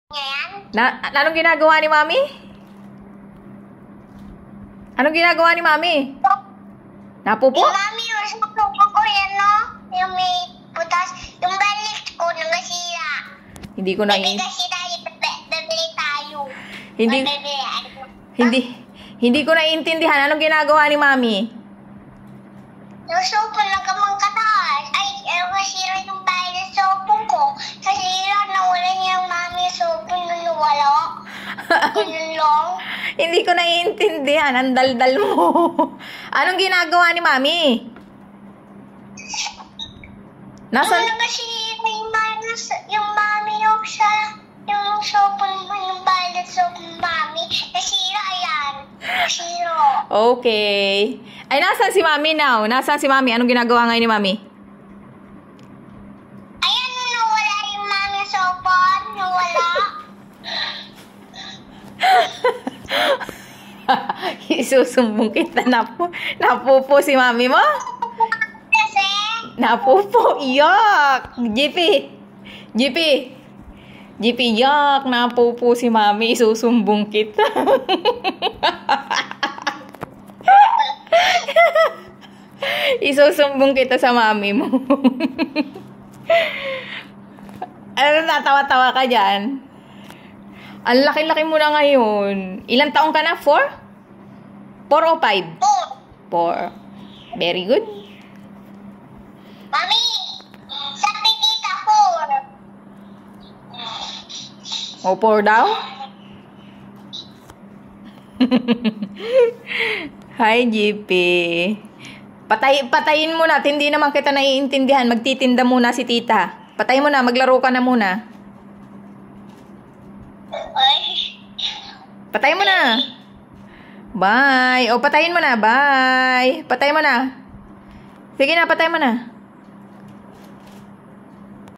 Yan? Anong ginagawa ni Mami? Anong ginagawa ni Mami? Napupo? Yung mami, yung susuko ko yan, no? Yung may putas. Yung balik ko, nangasira. Hindi ko na Bibili kasi tayo, bibili tayo. Hindi hindi ko naiintindihan anong ginagawa ni Mami. Yung sopo nagamang kataas. Ay, masira yung bahay ng sopo ko. Nasira, nawala niya yung mami yung sopo nung nawala. Ganun lang. Hindi ko naiintindihan. Ang daldal mo. Anong ginagawa ni Mami? Nasaan? Yung nasira yung mami yung yung sopo yung bahay ng sopo ng mami. Nasira yan. Nasira. Okay. Ay, nasaan si Mami now? Nasaan si Mami? Anong ginagawa ngayon ni Mami? Ayan, nawala yung mami yung sopo. Nawala. Isusumbong kita. Napupo si Mami mo? Kasi, Napupo. Yak! GP, yak! Napupo si Mami. Isusumbong kita. Isusumbong kita sa Mami mo. Ano, natawa-tawa ka dyan? Ang laki-laki mo na ngayon. Ilang taong ka na? 4? 4 o 5? 4. Very good. mami, sabi tita ko. O 4 daw? Hi, GP. Patayin mo na. Hindi naman kita naiintindihan. Magtitinda muna si tita. Patayin mo na. Maglaro ka na muna. Ay, Patayin mo na. Bye. O, patayin mo na. Bye. Patayin mo na. Sige na, patayin mo na.